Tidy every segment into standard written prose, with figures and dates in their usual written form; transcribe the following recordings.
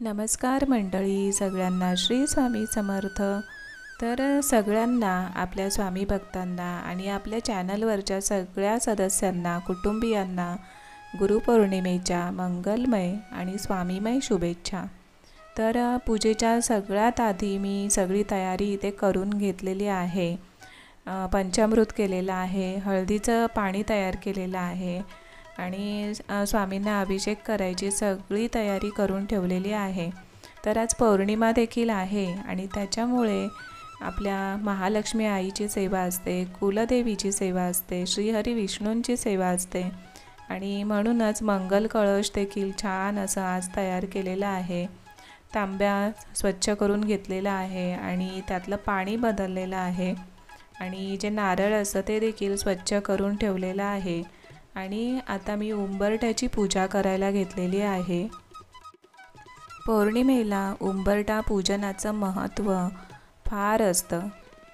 नमस्कार मंडळी, सगळ्यांना श्री स्वामी समर्थ. तर सगळ्यांना, आपल्या स्वामी भक्तांना आणि आपल्या चॅनलवरच्या सगळ्या सदस्यांना, कुटुंबियांना गुरुपौर्णिमेच्या मंगलमय आणि स्वामीमय शुभेच्छा. तर पूजेच्या सगळ्यात आधी मी सगळी तयारी इथे करून घेतलेली आहे. पंचामृत केलेलं आहे, हळदीचं पाणी तयार केलेलं आहे आणि स्वामींना अभिषेक करायची सगळी तयारी करून ठेवलेली आहे. तर आज पौर्णिमा देखील आहे आणि त्याच्यामुळे आपल्या महालक्ष्मी आईची सेवा असते, कुलदेवीची सेवा असते, श्रीहरी विष्णूंची सेवा असते आणि म्हणूनच मंगल कळश देखील छान असं आज तयार केलेला आहे. तांब्या स्वच्छ करून घेतलेला आहे आणि त्यातलं पाणी बदललेलं आहे आणि जे नारळ असतं ते देखील स्वच्छ करून ठेवलेलं आहे. आणि आता मी उंबरठ्याची पूजा करायला घेतलेली आहे. पौर्णिमेला उंबरठा पूजनाचं महत्त्व फार असतं,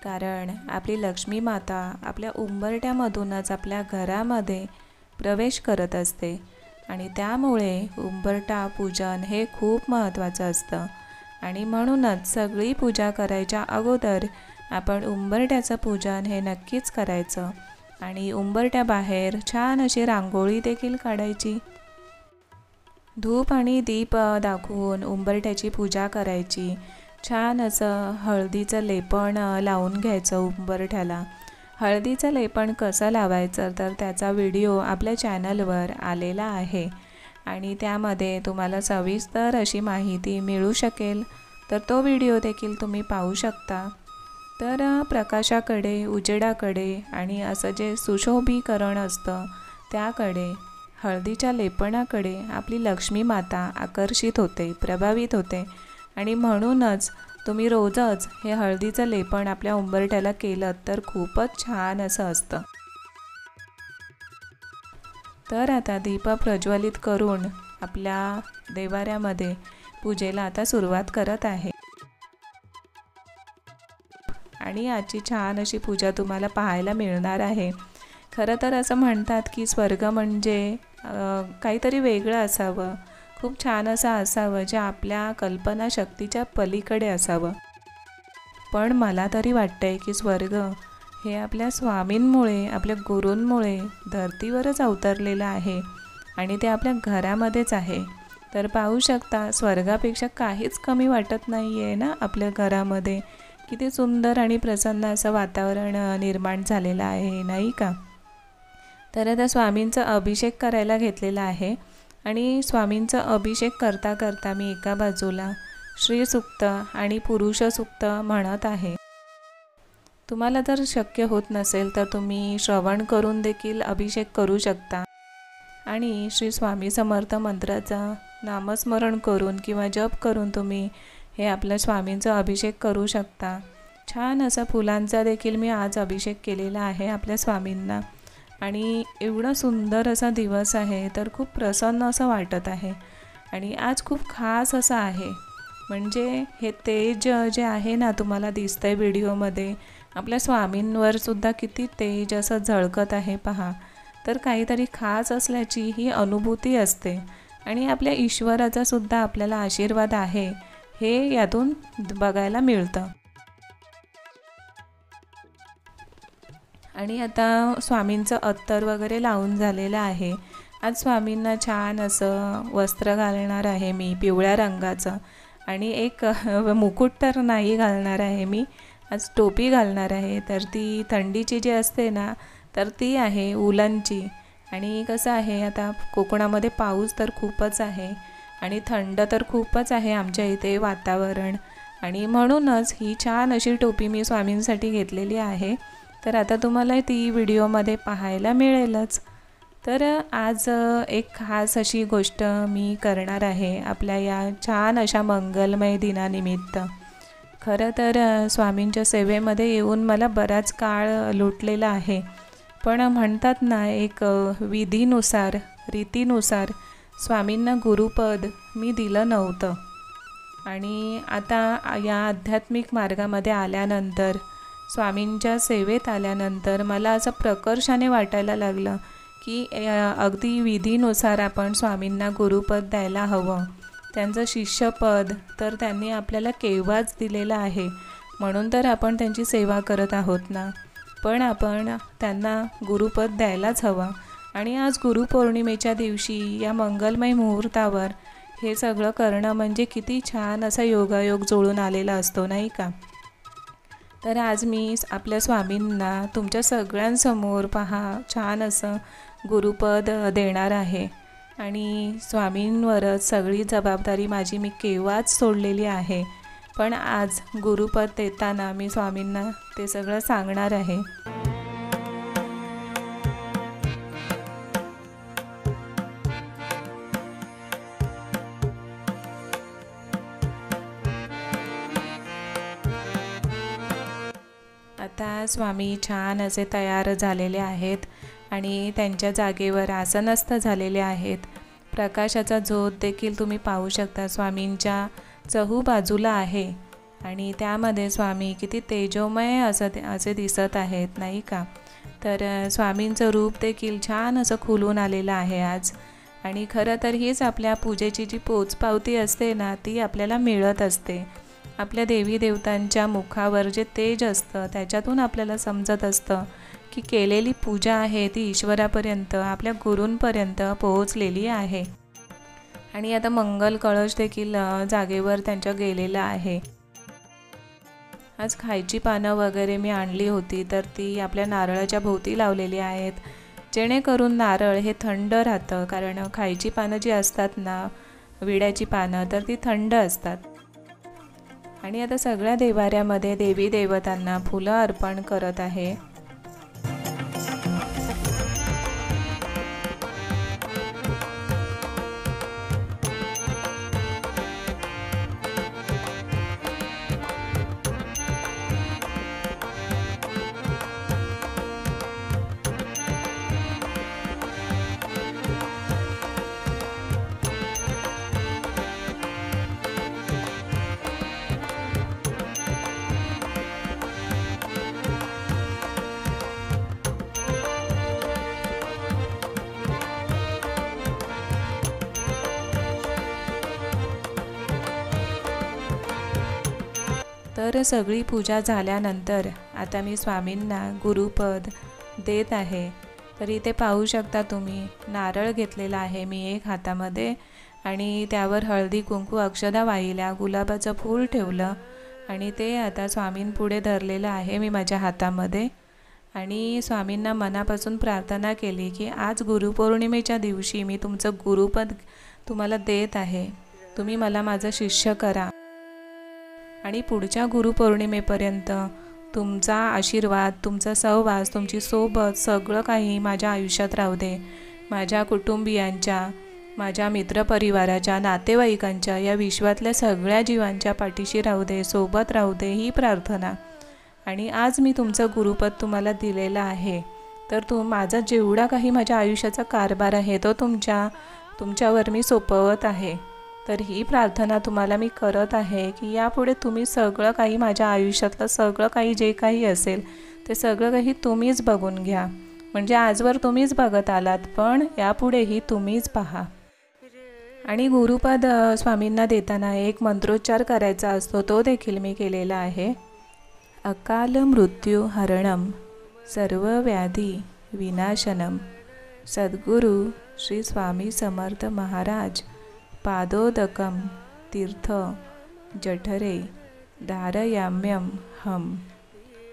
कारण आपली लक्ष्मी माता आपल्या उंबरठ्यामधूनच आपल्या घरामध्ये प्रवेश करत असते आणि त्यामुळे उंबरठा पूजन हे खूप महत्त्वाचं असतं. आणि म्हणूनच सगळी पूजा करायच्या अगोदर आपण उंबरठ्याचं पूजन हे नक्कीच करायचं आणि उंबरठ्याबाहेर छान अशी रांगोळी देखील काढायची. धूप आणि दीप दाखवून उंबरठ्याची पूजा करायची. छान असं हळदीचं लेपण लावून घ्यायचं उंबरठ्याला. हळदीचं लेपण कसं लावायचं तर त्याचा व्हिडिओ आपल्या चॅनलवर आलेला आहे आणि त्यामध्ये तुम्हाला सविस्तर अशी माहिती मिळू शकेल, तर तो व्हिडिओ देखील तुम्ही पाहू शकता. तर प्रकाशाकडे, उजेडाकडे आणि असं जे सुशोभीकरण असतं त्याकडे, हळदीच्या लेपणाकडे आपली लक्ष्मी माता आकर्षित होते, प्रभावित होते आणि म्हणूनच तुम्ही रोजच हे हळदीचं लेपण आपल्या उंबरठ्याला केलं तर खूपच छान असं असतं. तर आता दीप प्रज्वलित करून आपल्या देवाऱ्यामध्ये पूजेला आता सुरुवात करत आहे आणि आजची छान अशी पूजा तुम्हाला पाहायला मिळणार आहे. खरं तर असं म्हणतात की स्वर्ग म्हणजे काहीतरी वेगळं असावं, खूप छान असं असावं जे आपल्या कल्पनाशक्तीच्या पलीकडे असावं. पण मला तरी वाटतंय की स्वर्ग हे आपल्या स्वामींमुळे, आपल्या गुरूंमुळे धर्तीवरच अवतरलेलं आहे आणि ते आपल्या घरामध्येच आहे. तर पाहू शकता, स्वर्गापेक्षा काहीच कमी वाटत नाही आहे ना आपल्या घरामध्ये. किती सुंदर आणि प्रसन्न असं वातावरण निर्माण झालेलं आहे, नाही का? तर आता स्वामींचा अभिषेक करायला घेतलेला आहे आणि स्वामींचा अभिषेक करता करता मी एका बाजूला श्रीसूक्त आणि पुरुषसूक्त म्हणत आहे. तुम्हाला जर शक्य होत नसेल तर तुम्ही श्रवण करून देखील अभिषेक करू शकता आणि श्री स्वामी समर्थ मंत्राचा नामस्मरण करून किंवा जप करून तुम्ही हे आपल्या स्वामींचा अभिषेक करू शकता. छान असा फुलांचा देखील मी आज अभिषेक केलेला आहे आपल्या स्वामींना आणि एवढा सुंदर असा दिवस आहे, तर खूप प्रसन्न असं वाटत आहे आणि आज खूप खास असं आहे. म्हणजे हे तेज जे आहे ना, तुम्हाला दिसतंय व्हिडिओमध्ये, आपल्या स्वामींवर सुद्धा किती तेज असं झळकत आहे पहा. तर काहीतरी खास असल्याची ही अनुभूती असते आणि आपल्या ईश्वराचा सुद्धा आपल्याला आशीर्वाद आहे हे यातून बघायला मिळतं. आणि आता स्वामींचं अत्तर वगैरे लावून झालेलं आहे. आज स्वामींना छान असं वस्त्र घालणार आहे मी पिवळ्या रंगाचं आणि एक मुकुट तर नाही घालणार आहे मी, आज टोपी घालणार आहे. तर ती थंडीची जी असते ना, तर ती आहे उलनची. आणि कसं आहे, आता कोकणामध्ये पाऊस तर खूपच आहे आणि थंड तर खूपच आहे आमच्या इथे वातावरण आणि म्हणूनच ही छान अशी टोपी मी स्वामींसाठी घेतलेली आहे. तर आता तुम्हाला ती व्हिडिओमध्ये पाहायला मिळेलच. तर आज एक खास अशी गोष्ट मी करणार आहे आपल्या या छान अशा मंगलमय दिनानिमित्त. खरं तर स्वामींच्या सेवेमध्ये येऊन मला बराच काळ लुटलेला आहे, पण म्हणतात ना, एक विधीनुसार, रीतीनुसार स्वामींना गुरुपद मी दिलं नव्हतं. आणि आता या आध्यात्मिक मार्गामध्ये आल्यानंतर, स्वामींच्या सेवेत आल्यानंतर मला असं प्रकर्षाने वाटायला लागलं की अगदी विधीनुसार आपण स्वामींना गुरुपद द्यायला हवं त्यांचं शिष्यपद तर त्यांनी आपल्याला केव्हाच दिलेलं आहे, म्हणून तर आपण त्यांची सेवा करत आहोत ना. पण आपण त्यांना गुरुपद द्यायलाच हवं. आणि आज गुरुपौर्णिमेच्या दिवशी या मंगलमय मुहूर्तावर हे सगळं करणं म्हणजे किती छान असा योगायोग जुळून आलेला असतो, नाही का. तर आज मी आपल्या स्वामींना तुमच्या सगळ्यांसमोर छान असं गुरुपद देणार आहे. आणि स्वामींवरच सगळी जबाबदारी माझी मी केव्हाच सोडलेली आहे. पण आज गुरुपद देताना मी स्वामींना ते सगळं सांगणार आहे. आता स्वामी छान असे तयार झालेले आहेत आणि त्यांच्या जागेवर आसनस्थ झालेले आहेत. प्रकाशाचा झोत देखील तुम्ही पाहू शकता स्वामींच्या चहूबाजूला आहे आणि त्यामध्ये स्वामी किती तेजोमय असे दिसत आहेत, नाही का. तर स्वामींचं रूप देखील छान असं खुलून आलेलं आहे आज. आणि खरं तर हीच आपल्या पूजेची जी पोचपावती असते ना, ती आपल्याला मिळत असते. आपल्या देवी देवतांच्या मुखावर जे तेज असतं त्याच्यातून आपल्याला समजत असतं की केलेली पूजा आहे ती ईश्वरापर्यंत, आपल्या गुरूंपर्यंत पोहोचलेली आहे. आणि आता मंगल कळश देखील जागेवर त्यांच्या गेलेला आहे. आज खायची पानं वगैरे मी आणली होती, तर ती आपल्या नारळाच्या भोवती लावलेली आहेत, जेणेकरून नारळ हे थंड राहतं. कारण खायची पानं जी असतात ना, विड्याची पानं, तर ती थंड असतात. आणि आता सगळ्या देवाऱ्यामध्ये देवी देवतांना फुलं अर्पण करत आहे. तर सगळी पूजा झाल्यानंतर आता मी स्वामींना गुरुपद देत आहे. तर इथे पाहू शकता तुम्ही, नारळ घेतलेला आहे मी एक हातामध्ये आणि त्यावर हळदी कुंकू अक्षदा वाहिल्या, गुलाबाचं फूल ठेवलं आणि ते आता स्वामींपुढे धरलेलं आहे मी माझ्या हातामध्ये. आणि स्वामींना मनापासून प्रार्थना केली की आज गुरुपौर्णिमेच्या दिवशी मी तुमचं गुरुपद तुम्हाला देत आहे. तुम्ही मला माझं शिष्य करा आणि पुढच्या गुरुपौर्णिमेपर्यंत तुमचा आशीर्वाद, तुमचा सहवास, तुमची सोबत सगळं काही माझ्या आयुष्यात राहू दे. माझ्या कुटुंबियांच्या, माझ्या मित्रपरिवाराच्या, नातेवाईकांच्या, या विश्वातल्या सगळ्या जीवांच्या पाठीशी राहू दे, सोबत राहू दे, ही प्रार्थना. आणि आज मी तुमचं गुरुपद तुम्हाला दिलेलं आहे. तर माझा जेवढा काही माझ्या आयुष्याचा कारभार आहे तो तुमच्यावर मी सोपवत आहे. तर ही प्रार्थना तुम्हाला मी करत आहे की यापुढे तुम्ही सगळं काही, माझ्या आयुष्यातलं सगळं काही जे काही असेल ते सगळं काही तुम्हीच बघून घ्या. म्हणजे आजवर तुम्हीच बघत आलात, पण यापुढेही तुम्हीच पहा. आणि गुरुपद स्वामींना देताना एक मंत्रोच्चार करायचा असतो, तो देखील मी केलेला आहे. अकाल मृत्यू हरणम सर्व व्याधी विनाशनम सद्गुरू श्री स्वामी समर्थ महाराज पादोदकम तीर्थ जठरे धारयाम्यम हम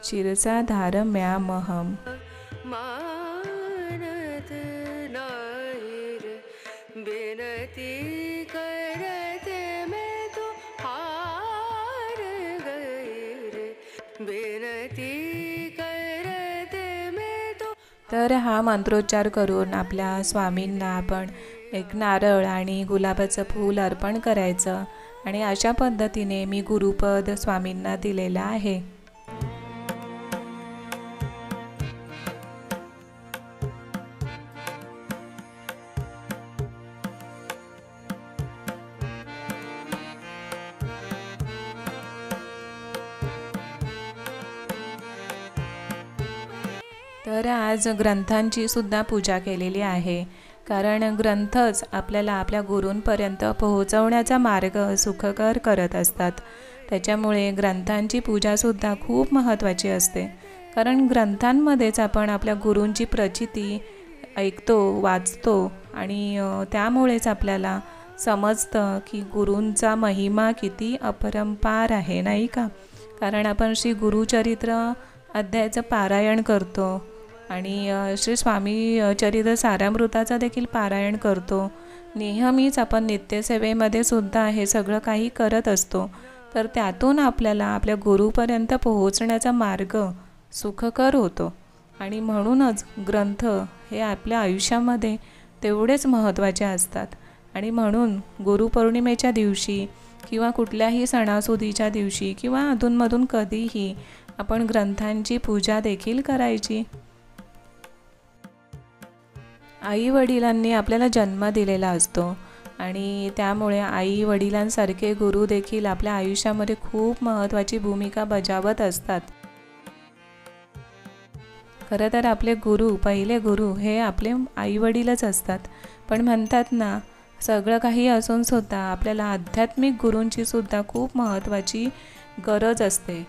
शिरसा धारम्यामहम. मानत नाहीर बेनती करते मैं तो हार गैर बेनती करते मैं तो. तर हा मंत्रोच्चार करून आपल्या स्वामींना आपण एक नारळ आणि गुलाबाचं फूल अर्पण करायचं. आणि अशा पद्धतीने मी गुरुपद स्वामींना दिलेलं आहे. तर आज ग्रंथांची सुद्धा पूजा केलेली आहे. कारण ग्रंथच आपल्याला आपल्या गुरूंपर्यंत पोहोचवण्याचा मार्ग सुखकर करत असतात. त्याच्यामुळे ग्रंथांची पूजासुद्धा खूप महत्त्वाची असते. कारण ग्रंथांमध्येच आपण आपल्या गुरूंची प्रचिती ऐकतो, वाचतो आणि त्यामुळेच आपल्याला समजतं की गुरूंचा महिमा किती अपरंपार आहे, नाही का? कारण आपण श्री गुरुचरित्र अध्यायाचं पारायण करतो आणि श्री स्वामी चरित्र सारामृताचं देखील पारायण करतो. नेहमीच आपण नित्यसेवेमध्ये सुद्धा हे सगळं काही करत असतो. तर त्यातून आपल्याला आपल्या गुरुपर्यंत पोहोचण्याचा मार्ग सुखकर होतो. आणि म्हणूनच ग्रंथ हे आपल्या आयुष्यामध्ये तेवढेच महत्त्वाचे असतात. आणि म्हणून गुरुपौर्णिमेच्या दिवशी किंवा कुठल्याही सणासुदीच्या दिवशी किंवा अधूनमधून कधीही आपण ग्रंथांची पूजा देखील करायची. आई वडिलांनी आपल्याला जन्म दिलेला असतो आणि त्यामुळे आई वडिलांसारखे गुरु देखील आपल्या आयुष्यामध्ये खूप महत्त्वाची भूमिका बजावत असतात. खरं तर आपले गुरु, पहिले गुरु हे आपले आईवडीलच असतात. पण म्हणतात ना, सगळं काही असून सुद्धा आपल्याला आध्यात्मिक गुरूंची सुद्धा खूप महत्त्वाची गरज असते.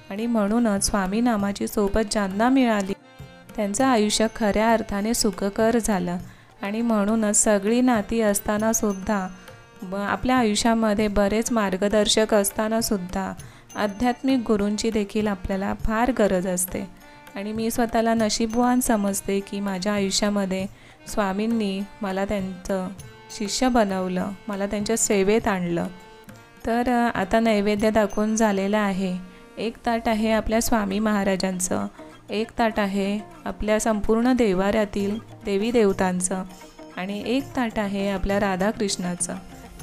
आणि म्हणूनच स्वामी नामाची सोबत ज्यांना मिळाली त्यांचं आयुष्य खऱ्या अर्थाने सुखकर झालं. आणि म्हणूनच सगळी नाती असतानासुद्धा आपल्या आयुष्यामध्ये बरेच मार्गदर्शक असतानासुद्धा आध्यात्मिक गुरूंची देखील आपल्याला फार गरज असते. आणि मी स्वतःला नशीबवान समजते की माझ्या आयुष्यामध्ये स्वामींनी मला त्यांचं शिष्य बनवलं, मला त्यांच्या सेवेत आणलं. तर आता नैवेद्य दाखवून झालेलं आहे. एक ताट आहे आपल्या स्वामी महाराजांचं, एक ताट आहे आपल्या संपूर्ण देवाऱ्यातील देवी देवतांचं आणि एक ताट आहे आपल्या राधाकृष्णाचं.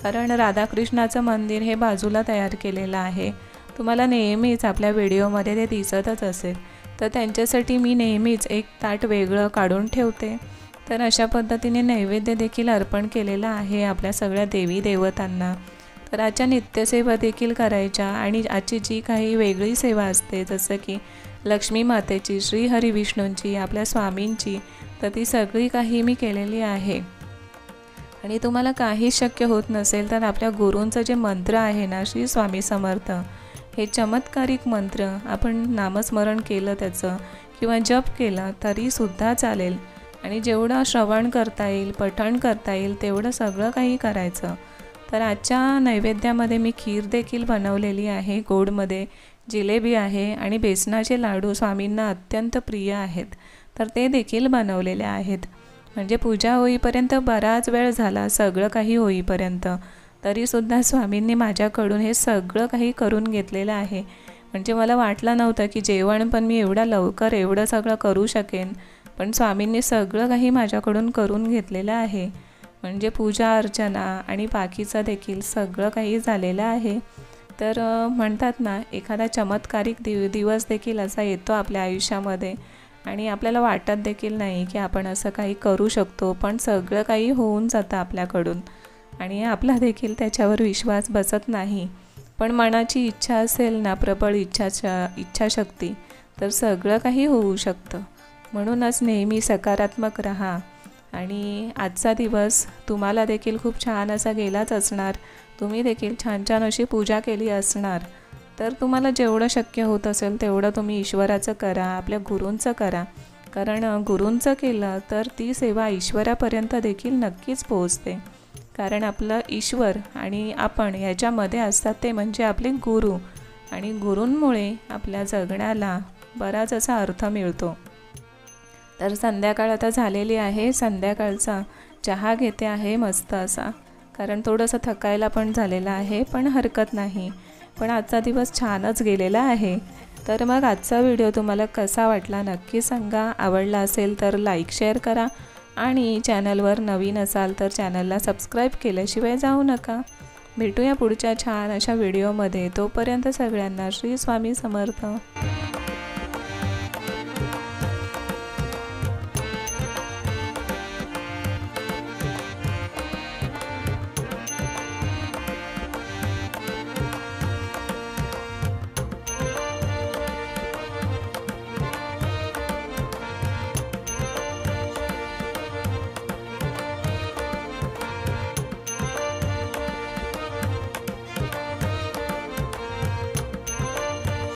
कारण राधाकृष्णाचं मंदिर हे बाजूला तयार केलेलं आहे. तुम्हाला नेहमीच आपल्या व्हिडिओमध्ये ते दिसतच असेल. तर त्यांच्यासाठी मी नेहमीच एक ताट वेगळं काढून ठेवते. तर अशा पद्धतीने नैवेद्य देखील अर्पण केलेला आहे आपल्या सगळ्या देवी देवतांना. तर आजच्या नित्यसेवा देखील करायच्या आणि आजची जी काही वेगळी सेवा असते जसं की लक्ष्मी मातेची, श्री हरी विष्णूंची, आपल्या स्वामींची, तर ती सगळी काही मी केलेली आहे. आणि तुम्हाला काही शक्य होत नसेल तर आपल्या गुरूंचं जे मंत्र आहे ना, श्री स्वामी समर्थ, हे चमत्कारिक मंत्र आपण नामस्मरण केलं त्याचं किंवा जप केलं तरीसुद्धा चालेल. आणि जेवढं श्रवण करता येईल, पठण करता येईल तेवढं सगळं काही करायचं. तर आजच्या नैवेद्यामध्ये मी खीर देखील बनवलेली आहे, गोडमध्ये जिलेबी आहे आणि बेसनाचे लाडू स्वामींना अत्यंत प्रिय आहेत, तर ते देखील बनवलेले आहेत. म्हणजे पूजा होईपर्यंत बराच वेळ झाला, सगळं काही होईपर्यंत. तरीसुद्धा स्वामींनी माझ्याकडून हे सगळं काही करून घेतलेलं आहे. म्हणजे मला वाटलं नव्हतं की जेवण पण मी एवढ्या लवकर एवढं सगळं करू शकेन, पण स्वामींनी सगळं काही माझ्याकडून करून घेतलेलं आहे. म्हणजे पूजा अर्चना आणि बाकीचं देखील सगळं काही झालेलं आहे. तर म्हणतात ना, एखादा चमत्कारिक दिवस देखील असा येतो आपल्या आयुष्यामध्ये आणि आपल्याला वाटत देखील नाही की आपण असं काही करू शकतो, पण सगळं काही होऊन जातं आपल्याकडून आणि आपला देखील त्याच्यावर विश्वास बसत नाही. पण मनाची इच्छा असेल ना, प्रबळ इच्छाशक्ती, तर सगळं काही होऊ शकतं. म्हणूनच नेहमी सकारात्मक राहा. आणि आजचा दिवस तुम्हाला देखील खूप छान असा गेलाच असणार. तुम्ही देखील छान छान अशी पूजा केली असणार. तर तुम्हाला जेवढं शक्य होत असेल तेवढं तुम्ही ईश्वराचं करा, आपल्या गुरूंचं करा. कारण गुरूंचं केलं तर ती सेवा ईश्वरापर्यंत देखील नक्कीच पोहोचते. कारण आपलं ईश्वर आणि आपण याच्यामध्ये असतात ते म्हणजे आपले गुरु. आणि गुरूंमुळे आपल्या जगण्याला बराच असा अर्थ मिळतो. तर संध्याकाळ आता झालेली आहे. संध्याकाळचा चहा घेते आहे मस्त असा, कारण थोडंसं थकायला पण झालेलं आहे, पण हरकत नाही. पण आजचा दिवस छानच गेलेला आहे. तर मग आजचा व्हिडिओ तुम्हाला कसा वाटला नक्की सांगा. आवडला असेल तर लाईक शेअर करा आणि चॅनलवर नवीन असाल तर चॅनलला सबस्क्राईब केल्याशिवाय जाऊ नका. भेटूया पुढच्या छान अशा व्हिडिओमध्ये. तोपर्यंत सगळ्यांना श्री स्वामी समर्थ.